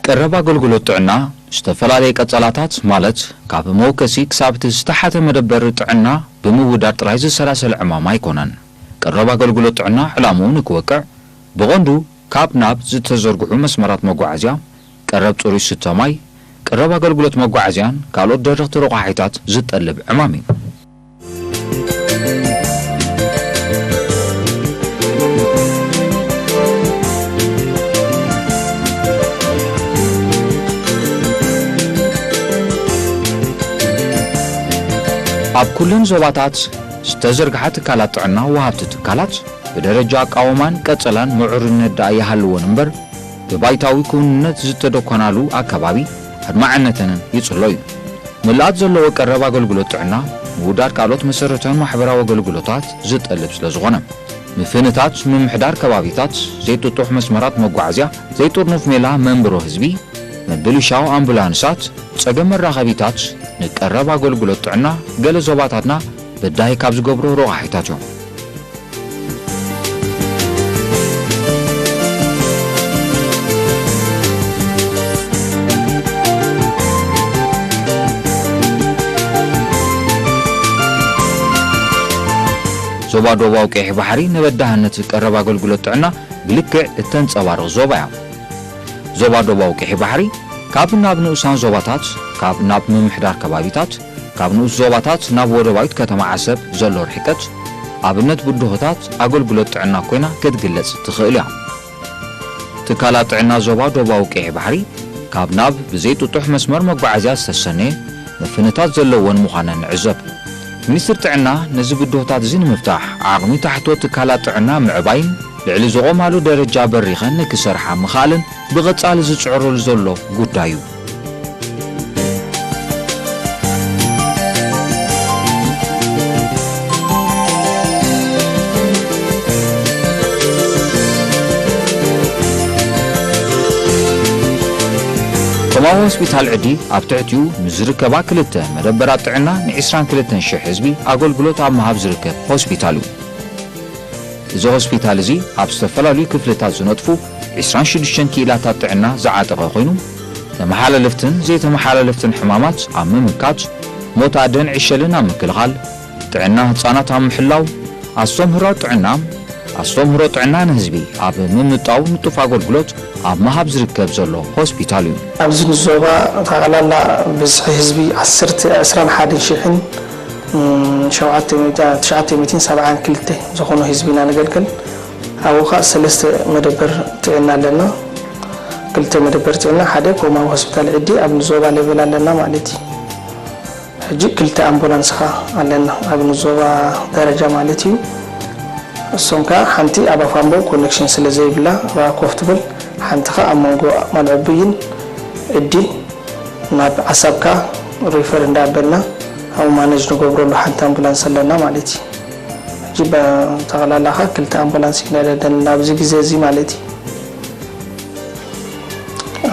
ቀረባ አገልግሎት ጥዕና ዝተፈላልየ ቀጸላታት ማለት ካብ መውከሲ ክሳብ ዝተሓተ መደበር ጥዕና ብምውዳድ ጥራይ ዝሰላሰለ ዕማም ኣይኮነን። ቀረባ አገልግሎት ጥዕና ዕላምኡ ንክወቅዕ ብቐንዱ ካብ ናብ ዝተዘርግሑ መስመራት መጓዓዝያ፣ ቀረብ ጽሩይ ስተ ማይ፣ ቀረባ አገልግሎት መጓዓዝያን ካልኦት ደረቕቲ ረቑሒታት ዝጠልብ ዕማም እዩ። ኣብ ኩለን ዞባታት ዝተዘርግሐ ትካላት ጥዕና ወሃብቲ ትካላት ብደረጃ አቃውማን ቀጸላን ምዑርነት ዳ ይሃልዎን እምበር ብባይታዊ ኩንነት ዝተደኮናሉ አካባቢ አድማዕነትን ይጽለዩ። ምልአት ዘለዎ ቀረባ አገልግሎት ጥዕና ውዳድ ካልኦት መሰረታዊ ማሕበራዊ አገልግሎታት ዝጠልብ ስለዝኾነ ምፍንታት ምምሕዳር ከባቢታት ዘይጥጡሕ መስመራት መጓዓዝያ ዘይጥርኑፍ ሜላ መንብሮ ህዝቢ መብልሻው አምቡላንሳት ጸገም መራኸቢታት ንቀረባ አገልግሎት ጥዕና ገለ ዞባታትና በዳይ ካብ ዝገብሩ ረቑሒታት እዮም። ዞባ ደቡባዊ ቀይሕ ባሕሪ ንበዳህነት ቀረባ አገልግሎት ጥዕና ብልክዕ እተንጸባርቕ ዞባ እያ። ዞባ ደቡባዊ ቀይሕ ባሕሪ ካብ ናብ ንኡሳን ዞባታት ካብ ናብ ምምሕዳር ከባቢታት ካብ ንኡስ ዞባታት ናብ ወደባዊት ከተማ ዓሰብ ዘሎ ርሕቀት ኣብነት ብድሆታት አገልግሎት ጥዕና ኮይና ክትግለጽ ትኽእል እያ። ትካላት ጥዕና ዞባ ደቡባዊ ቀይሕ ባሕሪ ካብ ናብ ብዘይጥጡሕ መስመር መጓዓዝያ ዝተሰነየ መፍንታት ዘለዎን ምዃነን ንዕዘብ። ሚኒስትር ጥዕና ነዚ ብድሆታት እዚ ንምፍታሕ ዓቕሚ ታሕቶት ትካላት ጥዕና ምዕባይን ልዕሊ ዝቖማሉ ደረጃ በሪኸን ንክሰርሓ ምኻልን ብቐጻሊ ዝጽዕረሉ ዘሎ ጉዳይ እዩ። ቁማዊ ሆስፒታል ዕዲ ኣብ ትሕቲኡ ምዝርከባ ክልተ መደበራት ጥዕና ን22,000 ህዝቢ አገልግሎት ኣብ ምሃብ ዝርከብ ሆስፒታል እዩ። እዚ ሆስፒታል እዚ ኣብ ዝተፈላለዩ ክፍልታት ዝነጥፉ 26 ኪላታት ጥዕና ዝዓጠቐ ኮይኑ ተመሓላለፍትን ዘይተመሓላለፍትን ሕማማት ኣብ ምምካት ሞት ኣደን ዕሸልን ኣብ ምክልኻል ጥዕና ህፃናት ኣብ ምሕላው ኣስተምህሮ ጥዕና ንህዝቢ ኣብ ምምጣው ንጡፍ አገልግሎት ኣብ ምሃብ ዝርከብ ዘሎ ሆስፒታል እዩ። ኣብዚ ዞባ ጠቕላላ ብዝሒ ህዝቢ 21,972 ዝኾኑ ህዝቢና ንገልግል ኣብኡ ኸ 3 መደበር ጥዕና ኣለና። 2 መደበር ጥዕና ሓደ ቁማዊ ሆስፒታል ዕዲ ኣብ ዞባ ሌቨል ኣለና ማለት እዩ። ሕጂ 2 ኣምቡላንስ ኸ ኣለና ኣብ ዞባ ደረጃ ማለት እዩ። እሶም ካ ሓንቲ ኣብ ኣፋምቦ ኮኔክሽን ስለ ዘይብላ ኣብ ኮፍ ትብል ሓንቲ ኸ ኣብ መንጎ መልዕብይን ዕዲ ናብ ዓሳብካ ሪፈር እንዳበልና ኣብ ማኔጅ ንገብረሉ ሓንቲ ኣምቡላንስ ኣለና ማለት እዩ። ሕጂ ጠቕላላ ኸ 2 ኣምቡላንስ ይነደደና ኣብዚ ግዜ እዚ ማለት እዩ።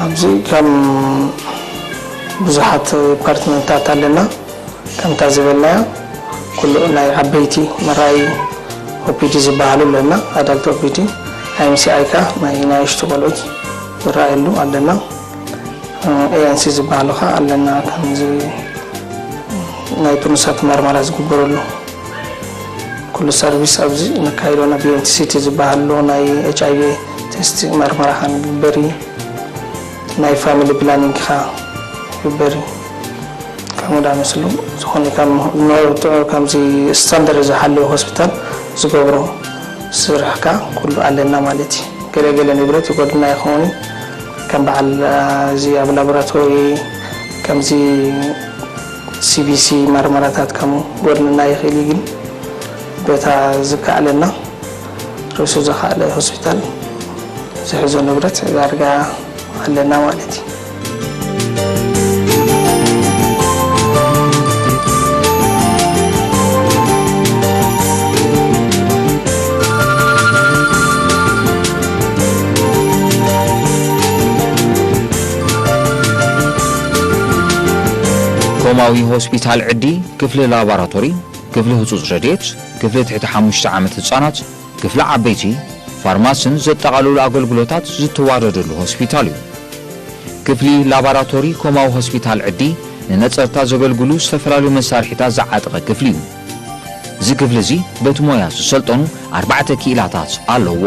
ኣብዚ ከም ብዙሓት ዲፓርትመንታት ኣለና ከምታ ዝበልናያ ኩሉ ናይ ዓበይቲ መራይ ኦፒዲ ዝበሃሉ ኣለና። ኣዳልት ኦፒዲ IMCI ካ ናይ ናይሽቱ ቆልዑት ዝረአየሉ ኣለና። ANC ዝበሃሉ ኸ ኣለና ከምዚ ናይ ቱንሳት መርመራ ዝግበረሉ ኩሉ ሰርቪስ ኣብዚ ነካይዶና BMTCT ዝበሃሉ ናይ HIV ቴስት መርመራ ኸ ንግበሪ ናይ ፋሚሊ ፕላኒንግ ኸ ይግበሪ ከምኡ ዳመስሉ ዝኾነ ከምዚ ስታንዳርድ ዝሓለወ ሆስፒታል ዝገብሮ ስራሕካ ኩሉ ኣለና ማለት እዩ። ገለገለ ንብረት ይጎድልና ይኸውን ከም በዓል እዚ ኣብ ላቦራቶሪ ከምዚ CBC መርመራታት ከምኡ ጎድልና ይኽእል ግን በታ ዝከኣለና ርእሱ ዝኸኣለ ሆስፒታል ዝሕዞ ንብረት ዳርጋ ኣለና ማለት እዩ። ቁማዊ ሆስፒታል ዕዲ ክፍሊ ላቦራቶሪ፣ ክፍሊ ህጹጽ ረድኤት፣ ክፍሊ ትሕቲ 5 ዓመት ህፃናት፣ ክፍሊ ዓበይቲ ፋርማሲን ዘጠቓለሉ አገልግሎታት ዝተዋረደሉ ሆስፒታል እዩ። ክፍሊ ላቦራቶሪ ኮማዊ ሆስፒታል ዕዲ ንነፀርታ ዘገልግሉ ዝተፈላለዩ መሳርሒታት ዝዓጠቐ ክፍሊ እዩ እዚ ክፍሊ እዚ በቲ ሞያ ዝሰልጠኑ 4 ክኢላታት ኣለዎ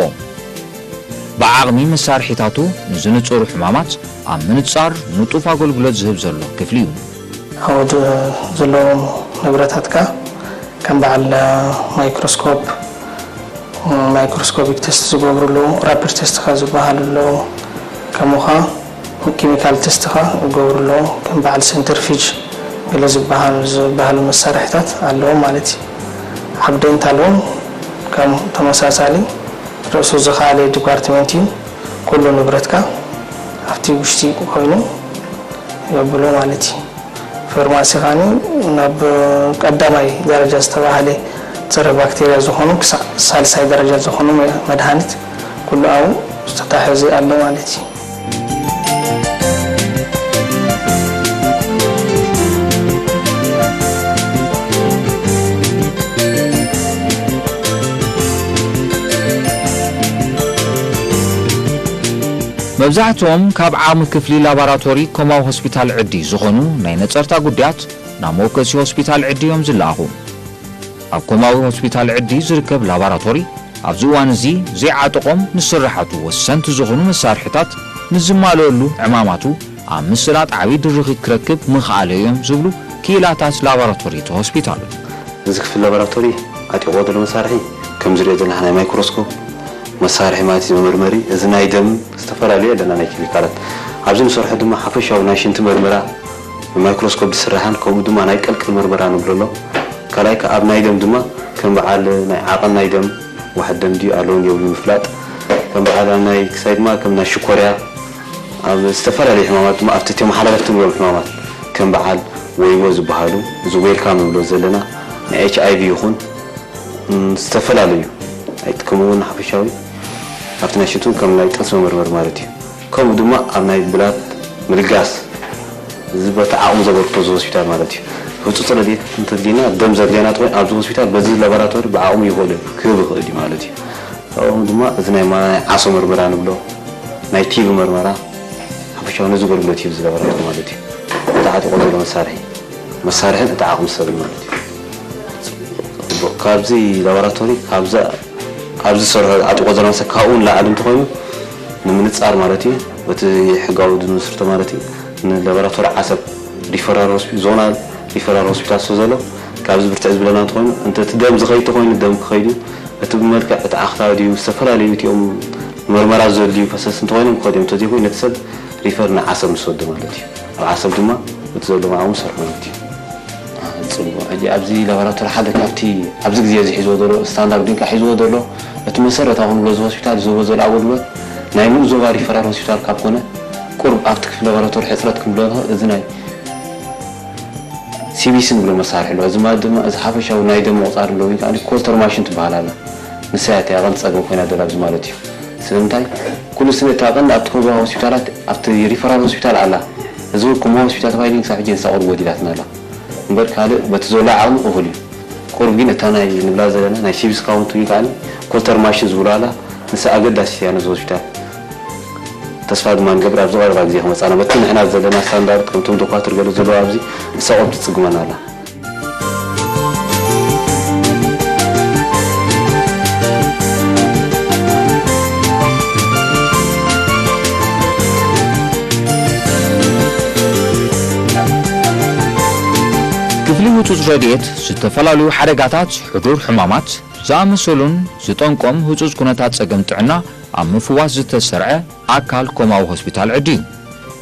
ብዓቕሚ መሳርሒታቱ ንዝንፅሩ ሕማማት ኣብ ምንፃር ንጡፍ ኣገልግሎት ዝህብ ዘሎ ክፍሊ እዩ ኣብኡ ዘለዉ ንብረታትካ ከም በዓል ማይክሮስኮፕ ማይክሮስኮፒክ ቴስት ዝገብሩሉ ራፒድ ቴስት ዝበሃሉ ከምኡኻ ኬሚካል ቴስት ዝገብሩሉ ከም በዓል ሴንትሪፊጅ ገለ ዝበሃሉ መሳርሒታት ኣለዎ ማለት እዩ ዓብደንታል እውን ከም ተመሳሳሊ ርእሱ ዝኻለ ዲፓርትመንት እዩ ኩሉ ንብረትካ ኣብቲ ውሽጢ ኮይኑ የብሉ ማለት እዩ ፋርማሲ ኻኒ ናብ ቀዳማይ ደረጃ ዝተባሃለ ፀረ ባክቴርያ ዝኾኑ ክሳብ ሳልሳይ ደረጃ ዝኾኑ መድሃኒት ኩሉ ኣብኡ ዝተታሕዘ ኣሎ ማለት እዩ መብዛሕትኦም ካብ ዓቕሚ ክፍሊ ላቦራቶሪ ኮማዊ ሆስፒታል ዕዲ ዝኾኑ ናይ ነፀርታ ጉዳያት ናብ መወከሲ ሆስፒታል ዕዲ እዮም ዝለኣኹ ኣብ ኮማዊ ሆስፒታል ዕዲ ዝርከብ ላቦራቶሪ ኣብዚ እዋን እዚ ዘይዓጠቖም ንስራሓቱ ወሰንቲ ዝኾኑ መሳርሒታት ንዝማልአሉ ዕማማቱ ኣብ ምስላጥ ዓብዪ ድርኺት ክረክብ ምኽኣለ እዮም ዝብሉ ክኢላታት ላቦራቶሪ እቲ ሆስፒታል እዚ ክፍሊ ላቦራቶሪ ዓጢቑ ዘሎ መሳርሒ ከም ዝሪኦ ዘለና ናይ ማይክሮስኮፕ መሳርሒ ማለት መርመሪ እዚ ናይ ደም ዝተፈላለዩ ኣለና ናይ ኬሚካላት ኣብዚ ንሰርሖ ድማ ሓፈሻዊ ናይ ሽንቲ መርመራ ማይክሮስኮፕ ዝስራሕን ከምኡ ድማ ናይ ቀልቅል መርመራ ንብለሎ ካልኣይ ኣብ ናይ ደም ድማ ከም በዓል ናይ ዓቐን ናይ ደም ዋሕድ ደም ድዩ ኣለውን የብሉ ምፍላጥ ከም በዓል ናይ ክሳይ ድማ ከም ናይ ሽኮርያ ኣብ ዝተፈላለዩ ሕማማት ድማ ኣብቲ ተመሓላለፍቲ ንብሎም ሕማማት ከም በዓል ወይቦ ዝበሃሉ እዚ ዌልካም ንብሎ ዘለና ናይ HIV ይኹን ዝተፈላለዩ ኣይጥቀሙውን ሓፈሻዊ ኣብቲ ናይ ሽንቱ ከም ናይ ጥንሲ መመርመሪ ማለት እዩ ከምኡ ድማ ኣብ ናይ ብላት ምልጋስ እዚ በቲ ዓቕሙ ዘበርክቶ እዚ ሆስፒታል ማለት እዩ ህፁፅ ረድኤት እንተድሊና ደም ዘድልየና ጥቆይ ኣብዚ ሆስፒታል በዚ ላቦራቶሪ ብዓቕሙ ይኽእል ክህብ ይኽእል እዩ ማለት እዩ ካብኦም ድማ እዚ ናይ ዓሶ መርመራ ንብሎ ናይ ቲቪ መርመራ ሓፈሻዊ ነዚ ኣገልግሎት ይህብ እዚ ላቦራቶሪ ማለት እዩ እቲ ዓጢቑ ዘሎ መሳርሕን እቲ ዓቕሚ ሰብ እዩ ማለት እዩ ካብዚ ላቦራቶሪ ኣብዚ ዝሰርሖ ዓጢቑ ዘሎ መሳርሒ ካብኡ ንላዕሊ እንተኮይኑ ንምንፃር ማለት እዩ በቲ ሕጋዊ ዝምስርቶ ማለት እዩ ንላቦራቶሪ ዓሰብ ሪፈራል ሆስፒታል ዞናል ሪፈራል ሆስፒታል ዘሎ ካብዚ ብርትዕ ዝብለና እንትኮይኑ እንተቲ ደም ዝኸይድ ተኮይኑ ደም ክኸይዱ እቲ ብመልክዕ እቲ ኣኽታዊ ድዩ ዝተፈላለዩ እቲኦም ምርመራ ዘድልዩ ፈሰስ እንትኮይኑ ክኸዱ እንተዘይኮይኑ ነቲ ሰብ ሪፈር ንዓሰብ ንስወዱ ማለት እዩ ኣብ ዓሰብ ድማ እቲ ዘሎ ዓቕሙ ሰርሑ ማለት እዩ ፅቡቅ ሕጂ ኣብዚ ላቦራቶሪ ሓደ ካብቲ ኣብዚ ግዜ እዚ ሒዝዎ ዘሎ ስታንዳርድ ድንካ ሒዝዎ ዘሎ እቲ መሰረታዊ ንብሎ እዚ ሆስፒታል ዝህቦ ዘሎ ኣገልግሎት ናይ ሙሉእ ዞባ ሪፈራል ሆስፒታል ካብ ኮነ ቁርብ ኣብቲ ክፍሊ ላቦራቶሪ ሕፅረት ክንብሎ እዚ ናይ ሲቢሲ ንብሎ መሳርሒ ኣሎ እዚ ማለት ድማ እዚ ሓፈሻዊ ናይ ደም ምቁፃር ኣሎ ወይ ከዓ ኮልተር ማሽን ትበሃል ኣላ ንሳያት ያቐን ፀገም ኮይና ደላ ኣብዚ ማለት እዩ ስለምንታይ ኩሉ ስነ ታቐን ኣብቲ ኮባ ሆስፒታላት ኣብቲ ሪፈራል ሆስፒታል ኣላ እዚ ኮማ ሆስፒታል ተባሂሉ ክሳብ ሕጂ ንሳቆር ወዲላትና ኣላ እምበር ካልእ በቲ ዘሎ ዓቕሚ እኹል እዩ ቁርብ ግን እታ ናይ ንብላ ዘለና ናይ ሲቢስ ካውንት ወይ ከዓ ኮልተር ማሽን ዝብሎ ኣላ ንሳ ኣገዳሲ እያ ነዚ ሆስፒታል ተስፋ ድማ ንገብር ኣብ ዝቐረባ ግዜ ክመፃና በቲ ንሕና ዘለና ስታንዳርድ ከምቶም ዶኳትር ገለ ዘለዎ ኣብዚ ንሳቆም ትፅግመና ኣላ ክፍሊ ህፁፅ ረድኤት ዝተፈላለዩ ሓደጋታት ሕዱር ሕማማት ዝኣመሰሉን ዝጠንቆም ህፁፅ ኩነታት ፀገም ጥዕና ኣብ ምፍዋስ ዝተሰርዐ ኣካል ኮማዊ ሆስፒታል ዕዲ እዩ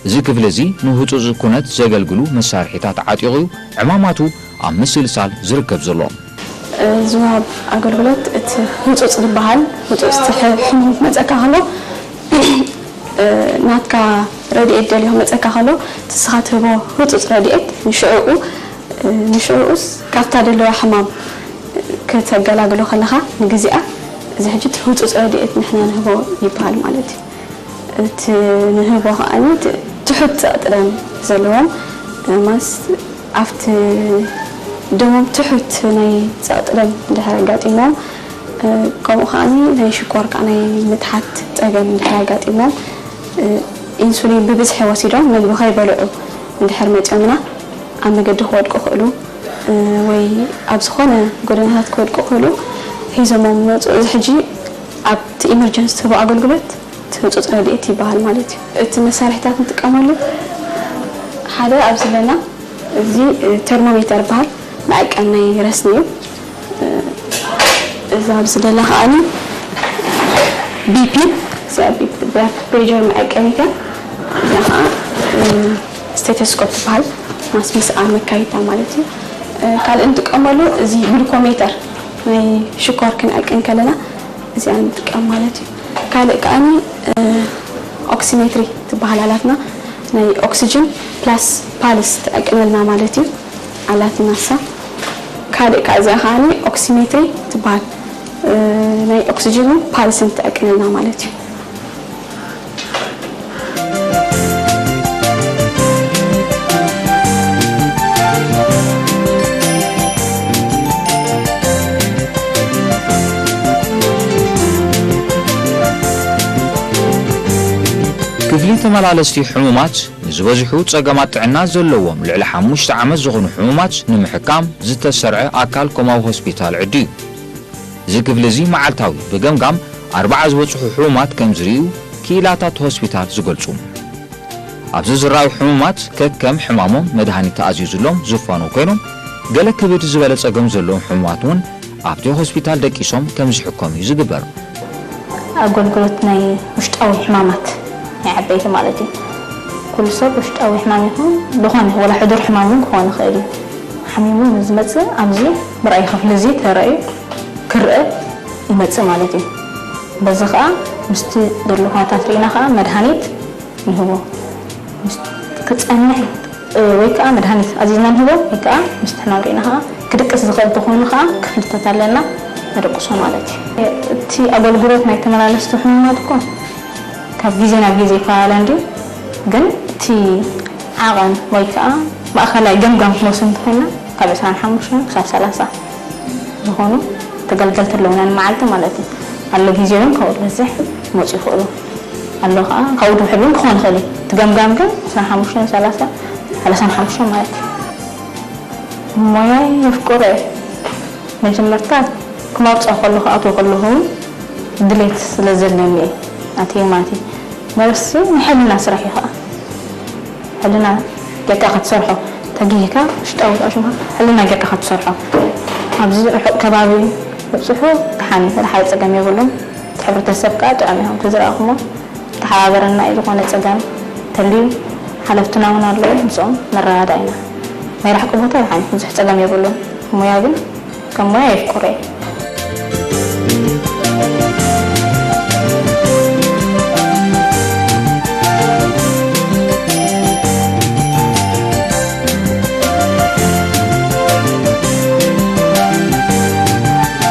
እዚ ክፍሊ እዚ ንህፁፅ ኩነት ዘገልግሉ መሳርሒታት ዓጢቑ ዕማማቱ ኣብ ምስልሳል ዝርከብ ዘሎ ዝዋሃብ ኣገልግሎት እቲ ህፁፅ ዝበሃል ህፁፅ ሕሙም መፀካ ከሎ ናትካ ረድኤት ደልዮ መፀካ ከሎ ትስኻ ትህቦ ህፁፅ ረድኤት ንሽዑኡስ ካብታ ደለዋ ሕማም ከተገላግሎ ከለኻ ንግዚኣ እዚ ሕጂ ህፁፅ ረድኤት ንሕና ንህቦ ይበሃል ማለት እዩ እቲ ንህቦ ከዓኒ ትሑት ፀጥረን ዘለዎም ማስ ኣብቲ ደሞም ትሑት ናይ ፀጥረን እንድሕር ኣጋጢሞም ከምኡ ከዓኒ ናይ ሽኮር ከዓ ናይ ምትሓት ፀገም እንድሕር ኣጋጢሞም ኢንሱሊን ብብዝሒ ወሲዶም ምግቢ ከይበልዑ እንድሕር መጨምና ኣብ መገዲ ክወድቁ ክእሉ ወይ ኣብ ዝኾነ ጎደናታት ክወድቁ ክእሉ ሒዞሞም መፁ እዚ ሕጂ ኣብቲ ኢመርጀንሲ ትህቦ ኣገልግሎት ህፁፅ ረድኤት ይበሃል ማለት እዩ እቲ መሳርሒታት ንጥቀመሉ ሓደ ኣብ ዘለና እዚ ተርሞሜተር ይበሃል መዐቀን ናይ ረስኒ እዩ እዛ ኣብ ዘለና ከዓኒ ቢፒ ፕሬጀር መዐቀኒታ እዛ ከዓ ስቴቶስኮፕ ትበሃል ማስመስኣል መካይታ ማለት እዩ ካልእ እንጥቀመሉ እዚ ግሉኮሜተር ናይ ሽኮር ክንዐቅን ከለና እዚኣ ንጥቀም ማለት እዩ ካልእ ከዓኒ ኦክሲሜትሪ ትበሃል ኣላትና ናይ ኦክሲጅን ፕላስ ፓልስ ትዐቅነልና ማለት እዩ ኣላትና ሳ ካልእ ከዓ እዚኣ ከዓኒ ኦክሲሜትሪ ትበሃል ናይ ኦክሲጅን ፓልስን ትዐቅነልና ማለት እዩ ክፍሊ ተመላለስቲ ሕሙማት ንዝበዝሑ ጸገማት ጥዕና ዘለዎም ልዕሊ 5 ዓመት ዝኾኑ ሕሙማት ንምሕካም ዝተሰርዐ ኣካል ኮማዊ ሆስፒታል ዕድዩ እዚ ክፍሊ እዚ መዓልታዊ ብገምጋም 40 ዝበፅሑ ሕሙማት ከም ዝርዩ ክኢላታት ሆስፒታል ዝገልጹ ኣብዚ ዝረኣዩ ሕሙማት ከከም ሕማሞም መድሃኒት ተኣዚዙሎም ዝፋኑ ኮይኖም ገለ ክብድ ዝበለ ጸገም ዘለዎም ሕሙማት እውን ኣብቲ ሆስፒታል ደቂሶም ከም ዝሕከሙ እዩ ዝግበር ኣገልግሎት ናይ ውሽጣዊ ሕማማት عبيت مالتي كل سب وشتاوي حمامي هون بخونه ولا حضور حمامي بخونه خيري حميمون مزمتة أمزي برأي خف لزيت هرأي كرأة يمتة مالتي بزخاء مستي درلوها تفرينا خاء مدهانيت هو كتأنح ويكا مدهانيت عزيزنا هو ويكا مستحنا وريناها كدك أصدقاء بخونه خاء كفلت تتعلنا ندقصها مالتي تي أول جروت ما يتمنى لستحماتكم كفيزنا فيزي فعلاندي جن تي عقن ويكا بأخلا جم موسم تخينا كبسان حمشنا ساعة 3 بخونو تقلقلت اللونان معلت مالتي الله فيزيهم كود لزح موجي فولو الله كود حلوين بخون خلي تجم ساعة حمشنا 3 على سان حمشنا مالتي مويا يفكره من جمرتات كم أبص أخلو خاطو خلوهم دليت لزلني أتي ماتي بس نحلنا سرحيها حلنا جت أخذ سرحه تجيكا اشتاوت أشوفها حلنا جت أخذ سرحه أبز كبابي بصحو تحاني الحياة سجام يقولون تحب تسبكات عمهم تزرعهم تحاورنا إذا كانت سجام تلي حلفتنا ونارلو نصوم مرة داينا ما راح كم هتاي حاني نزح سجام يقولون مو يابن كم ما يفكره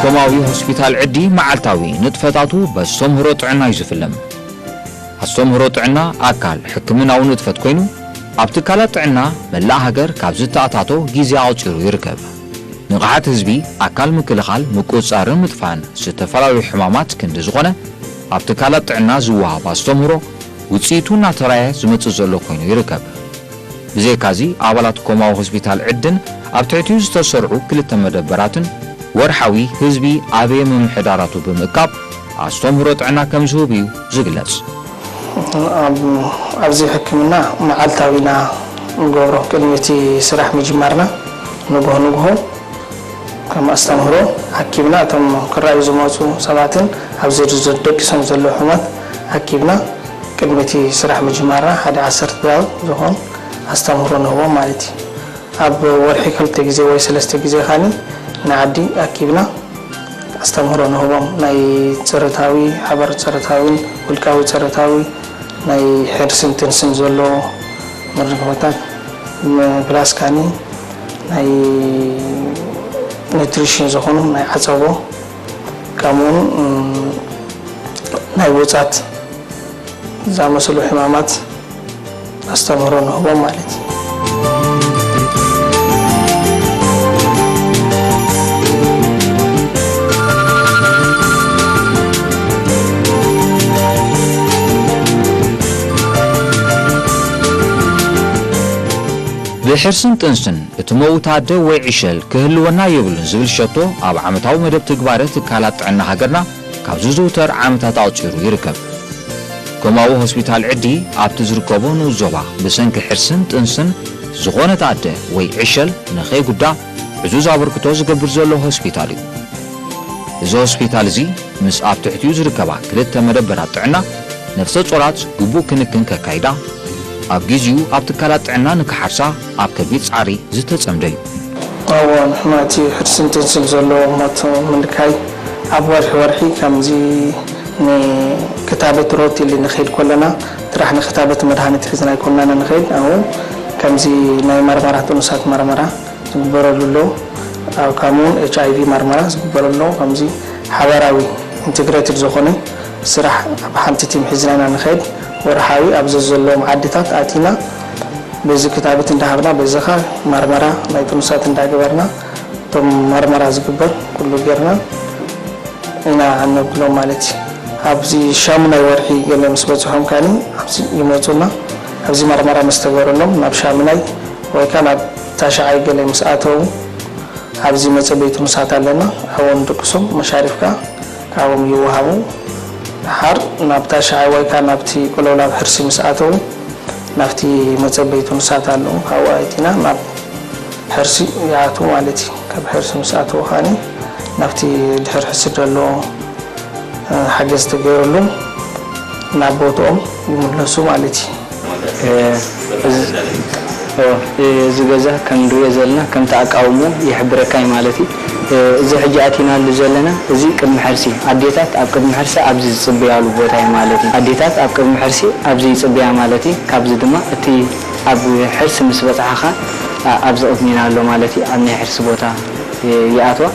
ኮማዊ ሆስፒታል ዕዲ መዓልታዊ ንጥፈታቱ በስተምህሮ ጥዕና ይዝፍለም ኣስተምህሮ ጥዕና ኣካል ሕክምናዊ ንጥፈት ኮይኑ ኣብ ትካላት ጥዕና መላእ ሃገር ካብ ዝተኣታቶ ግዜ ኣውፂሩ ይርከብ ንቕሓት ህዝቢ ኣካል ምክልኻል ምቁፅፃርን ምጥፋን ዝተፈላለዩ ሕማማት ክንዲ ዝኾነ ኣብ ትካላት ጥዕና ዝወሃብ ኣስተምህሮ ውፅኢቱ እናተራየ ዝመፅእ ዘሎ ኮይኑ ይርከብ ብዘይካዚ ኣባላት ኮማዊ ሆስፒታል ዕድን ኣብ ትሕቲኡ ዝተሰርዑ ክልተ መደበራትን ወርሓዊ ህዝቢ ኣበየ ምምሕዳራቱ ብምእካብ ኣስተምህሮ ጥዕና ከም ዝህብ እዩ ዝግለጽ ኣብዚ ሕክምና መዓልታዊና ንገብሮ ቅድሚቲ ስራሕ ምጅማርና ንግሆ ከም ኣስተምህሮ ሓኪምና እቶም ክራዩ ዝመፁ ሰባትን ኣብዚ ደቂሶም ዘሎ ሕማት ሓኪምና ቅድሚቲ ስራሕ ምጅማርና ሓደ 10 ደቂቃ ዝኾን ኣስተምህሮ ንህቦም ማለት እዩ ኣብ ወርሒ 2 ግዜ ወይ 3 ግዜ ኻኒ نعدي أكيدنا استمروا نهوم ناي ترتاوي حبر ترتاوي والكاوي ترتاوي ناي حرسن تنسن زلو مرقبتات بلاس كاني ناي نيتريشن زخونهم ناي عصبو كامون ناي وزات زامسلو حمامات استمروا نهوم مالتي ብሕርስን ጥንስን እቲ መውታደ ወይ ዕሸል ክህልወና የብሉን ዝብል ሸቶ ኣብ ዓመታዊ መደብ ትግባረ ትካላት ጥዕና ሃገርና ካብ ዝዝውተር ዓመታት ኣውፂሩ ይርከብ ከምኡ ሆስፒታል ዕዲ ኣብቲ ዝርከቦ ንኡስ ዞባ ብሰንኪ ሕርስን ጥንስን ዝኾነ ታደ ወይ ዕሸል ንኸይጉዳ ዕዙዝ ኣበርክቶ ዝገብር ዘሎ ሆስፒታል እዩ እዚ ሆስፒታል እዚ ምስ ኣብ ትሕቲኡ ዝርከባ ክልተ መደበራት ጥዕና ነፍሰ ጾራት ግቡእ ክንክን ከካይዳ ኣብ ጊዜኡ ኣብ ትካላት ጥዕና ንክሓርሳ ኣብ ከቢድ ጻዕሪ ዝተጸምደ እዩ ኣዎን ሕማቲ ሕርስን ጥንስን ዘሎ ሞት ምልካይ ኣብ ወርሒ ከምዚ ንክታበት ሮት ኢሊ ንኸይድ ኮለና ጥራሕ ንክታበት መድሃኒት ሒዝና ይኮንና ንኸይድ ኣው ከምዚ ናይ መርመራ ጥኑሳት መርመራ ዝግበረሉ ኣሎ ኣብ ከምኡውን HIV መርመራ ዝግበረሉ ከምዚ ሓበራዊ ኢንተግሬትድ ዝኾነ ስራሕ ኣብ ሓንቲ ቲም ሒዝና ንኸይድ ወርሓዊ ኣብ ዘሎም ዓዲታት ኣቲና በዚ ክታበት እንዳሃብና በዚኻ መርመራ ናይ ጥኑሳት እንዳገበርና ቶም መርመራ ዝግበር ኩሉ ጌርና ኢና ኣነብሎም ማለት እዩ ኣብዚ ሻሙናይ ወርሒ ገለ ምስ በፅሖም ካኒ ኣብዚ ይመፁና ኣብዚ መርመራ ምስ ተገበረሎም ናብ ሻሙናይ ወይ ከዓ ናብ ታሽዓይ ገለ ምስ ኣተው ኣብዚ መፀበይ ጥኑሳት ኣለና ኣብኦም ድቅሶም መሻሪፍካ ካብኦም ይወሃቡ ሓር ናብ ታሽዓይ ወይ ከዓ ናብቲ ቆለውላብ ሕርሲ ምስ ኣተው ናብቲ መፀበይ ጥኑሳት ኣለዉ ካብኡ ኣይቲና ናብ ሕርሲ ይኣቱ ማለት እዩ ካብ ሕርሲ ምስ ኣተው ካኒ ናብቲ ድሕር ሕሲ ዘሎ ሓገዝ ተገይረሉ ናብ ቦትኦም ይምለሱ ማለት እዩ እዚ ገዛ ከም ንሪኦ ዘለና ከም ተኣቃውሞ ይሕብረካይ ማለት እዩ እዚ ሕጂ ኣቲናሉ ዘለና እዚ ቅድሚ ሕርሲ ኣዴታት ኣብ ቅድሚ ሕርሲ ኣብዚ ዝፅበያሉ ቦታ እዩ ማለት እዩ ኣዴታት ኣብ ቅድሚ ሕርሲ ኣብዚ ይፅበያ ማለት እዩ ካብዚ ድማ እቲ ኣብ ሕርሲ ምስ በፅሓኻ ኣብዚ ቅድሚና ኣሎ ማለት እዩ ኣብ ናይ ሕርሲ ቦታ ይኣትዋ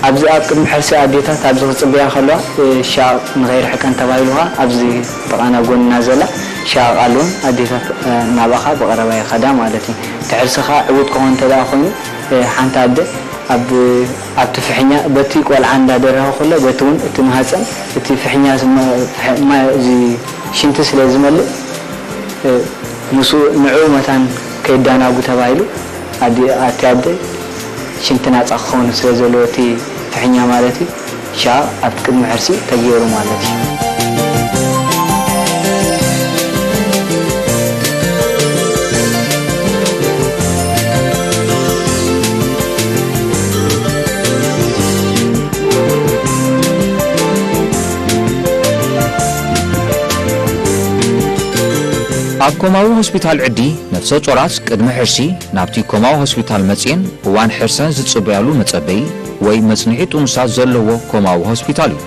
ኣብዚ ኣብ ቅድሚ ሕርሲ ኣዴታት ኣብዚ ክፅበያ ከለዋ ሻቅ ንኸይርሕቀን ተባሂሉኻ ኣብዚ ጥቓና ጎንና ዘላ ሻቅ ኣለውን ኣዴታት ናባኻ ብቐረባ ይኸዳ ማለት እዩ እቲ ሕርስኻ ዕቡድ ክኾን ተደኣ ኮይኑ ሓንቲ ኣደ ኣብቲ ፍሕኛ በቲ ቆልዓ እንዳደረኸ ከሎ በቲ እውን እቲ ማህፀን እቲ ፍሕኛ እዚ ሽንቲ ስለ ዝመልእ ምስኡ ንዕኡ መታን ከይዳናጉ ተባሂሉ ኣቲ ኣደ ሽንቲ ናፃ ክኸውን ስለ ዘለዎ እቲ ፍሕኛ ማለት እዩ ሻቅ ኣብቲ ቅድሚ ሕርሲ ተገይሩ ማለት እዩ ኣብ ኮማዊ ሆስፒታል ዕዲ ነፍሰ ጾራት ቅድሚ ሕርሲ ናብቲ ኮማዊ ሆስፒታል መጽን እዋን ሕርሰን ዝጽበያሉ መጸበይ ወይ መጽንዒ ጥኑሳት ዘለዎ ኮማዊ ሆስፒታል እዩ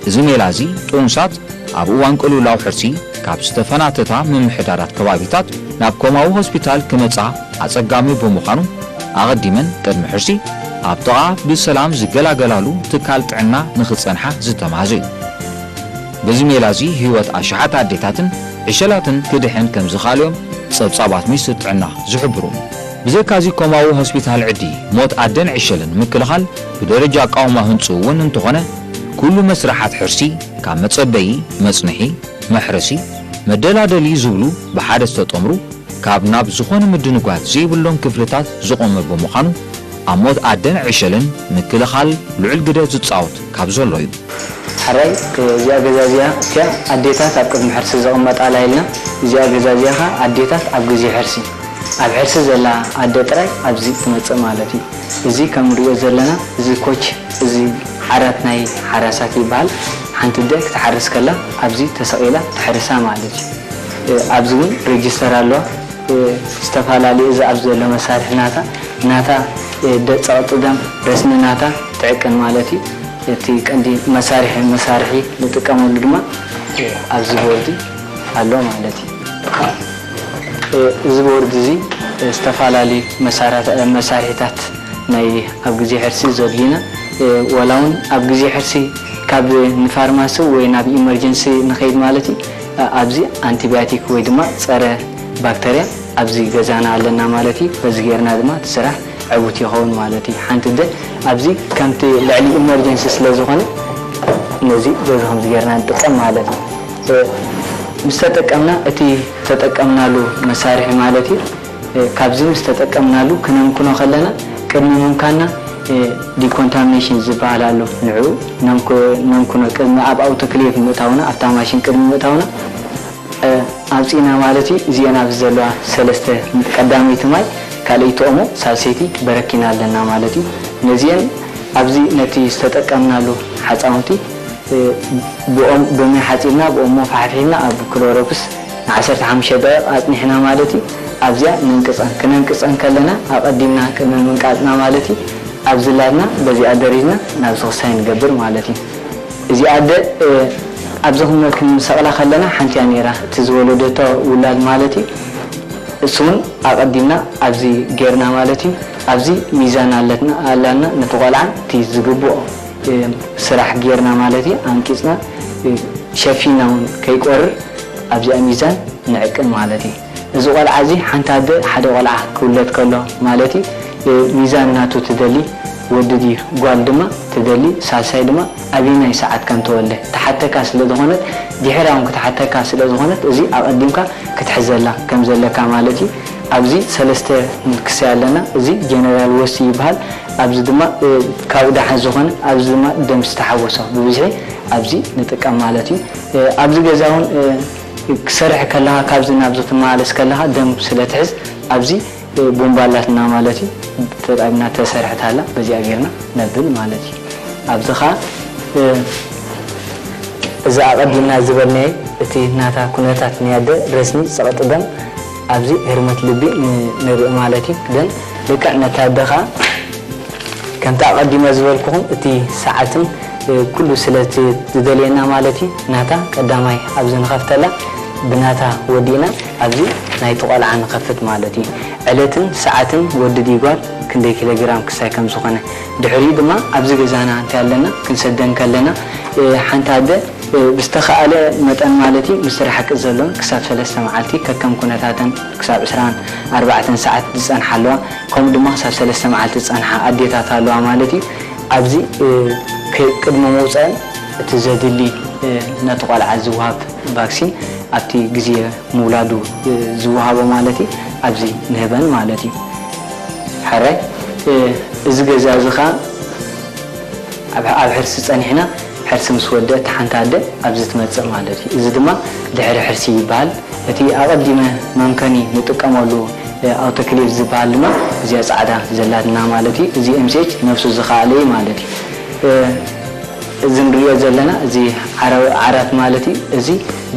እዚ ሜላ እዚ ጥኑሳት ኣብ እዋን ቅልውላው ሕርሲ ካብ ዝተፈናተታ ምምሕዳራት ከባቢታት ናብ ኮማዊ ሆስፒታል ክመጻ ኣጸጋሚ ብምዃኑ ኣቐዲመን ቅድሚ ሕርሲ ኣብ ጥቓ ብሰላም ዝገላገላሉ ትካል ጥዕና ንኽጸንሓ ዝተማሃዘ እዩ በዚ ሜላ እዚ ህይወት ኣሽሓት ኣዴታትን ዕሸላትን ክድሕን ከም ዝኻልዮም ጸብጻባት ሚኒስትሪ ጥዕና ዝሕብሩ ብዘካዚ ኮማዊ ሆስፒታል ዕዲ ሞት ኣደን ዕሸልን ምክልኻል ብደረጃ ቃውማ ህንፁ እውን እንተኾነ ኩሉ መስራሓት ሕርሲ ካብ መጸበይ መጽንሒ መሕረሲ መደላደሊ ዝብሉ ብሓደ ዝተጠምሩ ካብ ናብ ዝኾነ ምድንጓት ዘይብሎም ክፍልታት ዝቖመ ብምዃኑ ኣብ ሞት ኣደን ዕሸልን ምክልኻል ልዑል ግደ ዝጻወት ካብ ዘሎ እዩ حراي زي أجازيها كيا عديتات أبقى محرس زقمت على إلنا زي أجازيها عديتات أبقى زي حرسي الحرس زلا عديت راي أبزي تمتص مالتي زي كمريو زلنا زي كوتش زي حراتناي حراساتي بال حنت ديك تحرس كلا أبزي تسقيلة تحرسها مالتي أبزون ريجستر الله استفعل عليه إذا أبزل مسارح ناتا دت قدام رسم ناتا تعكن مالتي تي كندي مسارحي لتقاموا لدما أبزبوردي الله مالتي زبورد زي استفعل عليه مسارحتات ناي أبجزي حرسي زودلينا ولون أبجزي حرسي كاب نفارماسو ويناب إمرجنسي نخيد مالتي أبزي أنتيبيوتيك ويدما صار بكتيريا أبزي جزانا علنا مالتي فزجرنا دما تسرح عبوتي هون مالتي حنت ده أبزي كانت لعلي إمرجنسي سلازوخاني نزي جزهم زجرنا نتقم مالتي مستتقمنا أتي تتقمنا له مسارح مالتي ካብዚ ዝተጠቀምናሉ ክነምኩኖ ከለና ቅድሚ ምምካና ዲኮንታሚኔሽን ዝበሃላሉ ንዑ ነምኩኖ ቅድሚ ኣብ ኣውቶክሌቭ ምእታውና ኣብታ ማሽን ቅድሚ ምእታውና ኣብፂና ማለት እዩ እዚአን ኣብ ዘለዋ ሰለስተ ቀዳሚት ማይ ካልእቲ ኦሞ ሳልሰይቲ በረኪና ኣለና ማለት እዩ ነዚአን ኣብዚ ነቲ ዝተጠቀምናሉ ሓፃውንቲ ብኦሞ ሓፂልና ብኦሞ ፋሕፊሕና ኣብ ክሎሮክስ 15 ደቂቃ ኣፅኒሕና ማለት እዩ ኣብዚያ ክነንቅፀን ከለና ኣቀዲምና ቅድሚ ምንቃፅና ማለት እዩ ኣብዚ ላድና በዚኣ ደሪድና ናብ ዝኽሳይ ንገብር ማለት እዩ እዚኣ ደ ኣብዚ ክንሰቕላ ከለና ሓንቲያ ነራ እቲ ዝወለደቶ ውላድ ማለት እዩ እሱን ኣቀዲምና ኣብዚ ጌርና ማለት እዩ ኣብዚ ሚዛን ኣለና ነቲ ቆልዓ እቲ ዝግብኦ ስራሕ ጌርና ማለት እዩ አንቂፅና ሸፊና እውን ከይቆርር ኣብዚኣ ሚዛን ንዕቅን ማለት እዩ እዚ ቆልዓ እዚ ሓንቲ ኣደ ሓደ ቆልዓ ክውለድ ከሎ ማለት እዩ ሚዛን ናቱ ትደሊ ወድዲ ጓል ድማ ትደሊ ሳልሳይ ድማ ኣብናይ ሰዓት ከም ተወለ ተሓተካ ስለ ዝኾነት ድሕራውን ክትሓተካ ስለ ዝኾነት እዚ ኣቀዲምካ ክትሕዘላ ከም ዘለካ ማለት እዩ ኣብዚ ሰለስተ ክሳይ ኣለና እዚ ጀነራል ወሲ ይበሃል ኣብዚ ድማ ካብ ዳሓን ዝኾነ ኣብዚ ድማ ደም ዝተሓወሰ ብብዝሒ ኣብዚ ንጥቀም ማለት እዩ ኣብዚ ገዛውን ክሰርሕ ከለኻ ካብዚ ናብዚ ትመላለስ ከለኻ ደም ስለትሕዝ ኣብዚ ቦምባላትና ማለት እዩ ተጣቢና ተሰርሕታላ በዚኣ ጌርና ነብል ማለት እዩ ኣብዚ ኸ እዛ ኣቀዲምና ዝበልናየ እቲ ናታ ኩነታት ንያደ ረስኒ ፀቕጢ ደም ኣብዚ ህርመት ልቢ ንርኢ ማለት እዩ ደን ልክዕ ነታ ኣደኻ ከምቲ ኣቀዲመ ዝበልኩኹም እቲ ሰዓትን ኩሉ ስለቲ ዝደልየና ማለት እዩ ናታ ቀዳማይ ኣብዚ ንኸፍተላ ብናታ ወዲና ኣብዚ ናይቲ ቆልዓ ንኸፍት ማለት እዩ ዕለትን ሰዓትን ወድዲ ጓል ክንደይ ኪሎግራም ክሳይ ከም ዝኾነ ድሕሪኡ ድማ ኣብዚ ገዛና እንታይ ኣለና ክንሰደን ከለና ሓንቲ ኣደ ብዝተኸኣለ መጠን ማለት እዩ ምስ ተረሓቅጥ ዘለዎን ክሳብ 3 መዓልቲ ከከም ኩነታተን ክሳብ 24 ሰዓት ዝፀንሓ ኣለዋ ከምኡ ድማ ክሳብ 3 መዓልቲ ዝፀንሓ ኣዴታት ኣለዋ ማለት እዩ ኣብዚ ቅድሚ መውፅአን እቲ ዘድሊ ነቲ ቆልዓ ዝውሃብ ቫክሲን ኣብቲ ግዜ ምውላዱ ዝውሃቦ ማለት እዩ ኣብዚ ንህበን ማለት እዩ ሓራይ እዚ ገዛ እዚ ኸ ኣብ ሕርሲ ፀኒሕና ሕርሲ ምስ ወደት ሓንቲ ኣደ ኣብዚ ትመፅእ ማለት እዩ እዚ ድማ ድሕሪ ሕርሲ ይበሃል እቲ ኣቀዲመ መምከኒ ንጥቀመሉ ኣውቶክሌቭ ዝበሃል ድማ እዚኣ ፃዕዳ ዘላትና ማለት እዩ እዚ ኤምሲኤች ነፍሱ ዝኸኣለ ማለት እዩ እዚ ንሪኦ ዘለና እዚ ዓራት ማለት እዩ እዚ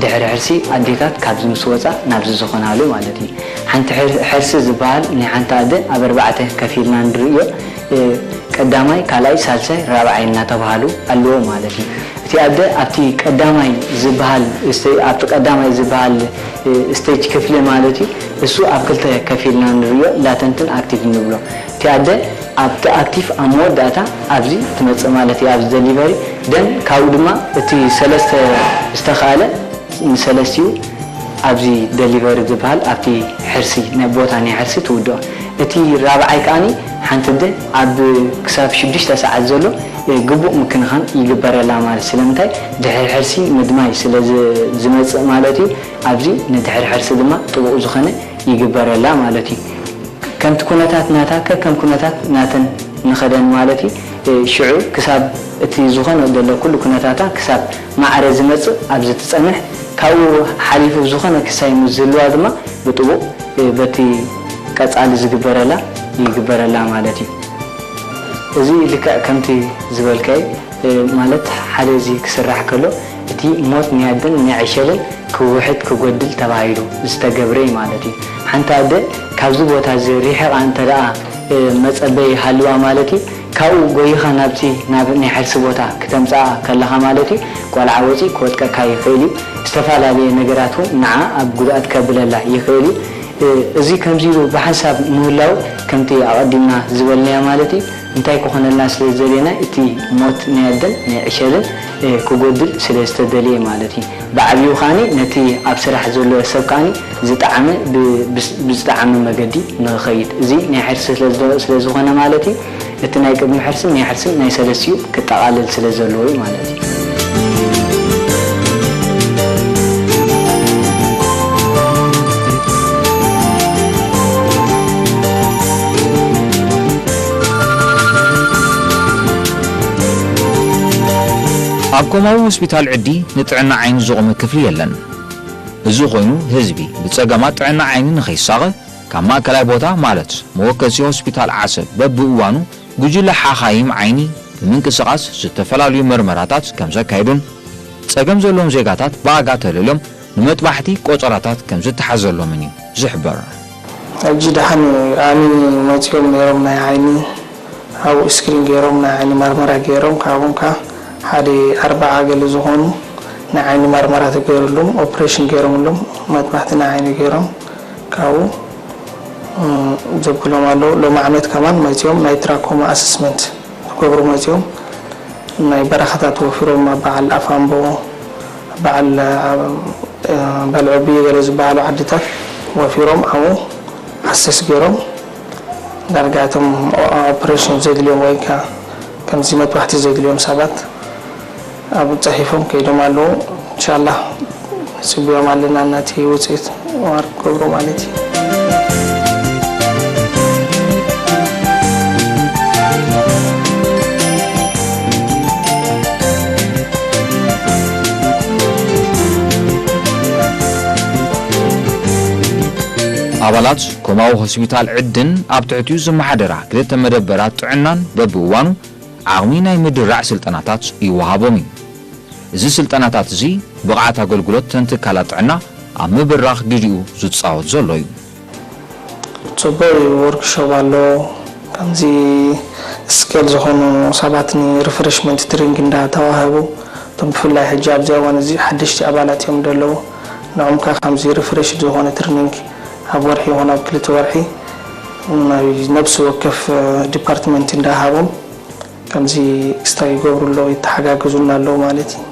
ድሕሪ ሕርሲ ኣዴታት ካብዚ ምስ ወፃ ናብዚ ዝኾናሉ ማለት እዩ ሓንቲ ሕርሲ ዝበሃል ናይ ሓንቲ ኣደ ኣብ 4 ከፊልና ንሪኦ ቀዳማይ ካልኣይ ሳልሳይ ራብዓይ እናተባሃሉ ኣለዎ ማለት እዩ እቲ ኣደ ኣብቲ ቀዳማይ ዝበሃል ስቴጅ ክፍሊ ማለት እዩ እሱ ኣብ ክልተ ከፊልና ንሪኦ ላተንትን ኣክቲቭ ንብሎ እቲ ኣደ ኣብቲ ኣክቲቭ ኣብ መወዳእታ ኣብዚ ትመፅእ ማለት እዩ ኣብዚ ደሊቨሪ ደን ካብኡ ድማ እቲ ሰለስተ ዝተኸኣለ ንሰለስቲኡ ኣብዚ ደሊቨሪ ዝበሃል ኣብቲ ሕርሲ ናይ ቦታ ናይ ሕርሲ ትውድኦ እቲ ራብዓይ ከዓኒ ሓንቲ ደ ኣብ ክሳብ 6 ሰዓት ዘሎ ግቡእ ምክንኻን ይግበረላ ማለት ስለምንታይ ድሕሪ ሕርሲ ምድማይ ስለ ዝመፅእ ማለት እዩ ኣብዚ ንድሕሪ ሕርሲ ድማ ጥቡቕ ዝኾነ ይግበረላ ማለት እዩ ከምቲ ኩነታት ናታ ከም ኩነታት ናተን ንኸደን ማለት እዩ ሽዑ ክሳብ እቲ ዝኾነ ዘሎ ኩሉ ኩነታታ ክሳብ ማዕረ ዝመፅእ ኣብዚ ትፀንሕ ካብኡ ሓሊፉ ዝኾነ ክሳይ ዝልዋ ድማ ብጥቡቕ በቲ ቀፃሊ ይግበረላ ማለት እዩ እዚ ልክዕ ከምቲ ዝበልካይ ማለት ሓደ እዚ ክስራሕ ከሎ እቲ ሞት ንያድን ንዕሸልን ክውሕድ ክጎድል ተባሂሉ ዝተገብረ ማለት እዩ ሓንቲ ኣደ ካብዚ ቦታ እዚ ሪሕቓ እንተደኣ መፀበይ ሃልዋ ማለት እዩ ካብኡ ጎይኻ ናብቲ ናብ ናይ ሕርሲ ቦታ ክተምፃኣ ከለኻ ማለት እዩ ቆልዓ ወፂ ክወጥቀካ ይኽእል እዩ ዝተፈላለየ ነገራት እውን ንዓ ኣብ ጉድኣት ከብለላ ይኽእል እዩ እዚ ከምዚ ኢሉ ብሓሳብ ምህላው ከምቲ ኣቐዲምና ዝበልናያ ማለት እዩ እንታይ ክኾነልና ስለ ዝደልየና እቲ ሞት ናይ ኣደን ናይ ዕሸልን ክጎድል ስለ ዝተደልየ ማለት እዩ ብዓብዩ ከዓኒ ነቲ ኣብ ስራሕ ዘሎ ሰብ ከዓኒ ብዝጠዓመ መገዲ ንኽኸይድ እዚ ናይ ሕርሲ ስለ ዝኾነ ማለት እዩ እቲ ናይ ቅድሚ ሕርስን ናይ ሕርስን ናይ ሰለስቲኡ ክጠቓልል ስለ ዘለዎ እዩ ማለት እዩ ኣብ ኮማዊ ሆስፒታል ዕዲ ንጥዕና ዓይኒ ዝቆመ ክፍሊ የለን እዚ ኮይኑ ህዝቢ ብፀገማት ጥዕና ዓይኒ ንኸይሳቐ ካብ ማእከላይ ቦታ ማለት መወከሲ ሆስፒታል ዓሰብ በብእዋኑ ጉጅለ ሓኻይም ዓይኒ ብምንቅስቓስ ዝተፈላለዩ ምርመራታት ከም ዘካይዱን ፀገም ዘለዎም ዜጋታት ብኣጋ ተለልዮም ንመጥባሕቲ ቆፀራታት ከም ዝተሓዘሎምን እዩ ዝሕበር ሕጂ ደሓን ኣኒ መፅኦም ነይሮም ናይ ዓይኒ ኣብኡ ስክሪን ገይሮም ናይ ዓይኒ መርመራ ገይሮም ካብኦም ከዓ ሓደ 40 ገለ ዝኾኑ ናይ ዓይኒ መርመራ ተገይሩሎም ኦፕሬሽን ገይሮምሎም መጥባሕቲ ናይ ዓይኒ ገይሮም ካብኡ ዘብሎም ኣለዉ ሎም ዓመት ከማን መፅኦም ናይ ትራኮማ ኣሰስመንት ዝገብሩ መፅኦም ናይ በረኻታት ወፊሮም በዓል ኣፋምቦ በዓል በልዕብዬ ገለ ዝበሃሉ ዓድታት ወፊሮም ኣብኡ ሓሰስ ገይሮም ዳርጋቶም ኦፕሬሽን ዘድልዮም ወይ ከዓ ከምዚ መጥባሕቲ ዘድልዮም ሰባት ኣብ ፅሒፎም ከይዶም ኣለዉ ኢንሻላህ ፅብዮም ኣለና እናቲ ውፅኢት ዋር ክገብሩ ማለት እዩ ኣባላት ኮማዊ ሆስፒታል ዕድን ኣብ ትሕቲኡ ዝመሓደራ ክልተ መደበራት ጥዕናን በብእዋኑ ዓቕሚ ናይ ምድራዕ ስልጠናታት ይወሃቦም እዩ እዚ ስልጠናታት እዚ ብቕዓት ኣገልግሎት ተንትካላት ጥዕና ኣብ ምብራኽ ግዲኡ ዝፃወት ዘሎ እዩ ጽቡቕ ወርክሾፕ ኣሎ ከምዚ ስኬል ዝኾኑ ሰባት ሪፍሬሽመንት ትሬኒንግ እንዳተዋህቡ እቶም ብፍላይ ሕጂ ኣብዚ እዋን እዚ ሓደሽቲ ኣባላት እዮም ዘለዉ ንዖም ከዓ ከምዚ ሪፍሬሽ ዝኾነ ትሬኒንግ ኣብ ወርሒ ይኹን ኣብ ክልተ ወርሒ ናይ ነብሲ ወከፍ ዲፓርትመንት እንዳሃቦም ከምዚ ክስታይ ይገብሩሎ ይተሓጋገዙና ኣለዉ ማለት እዩ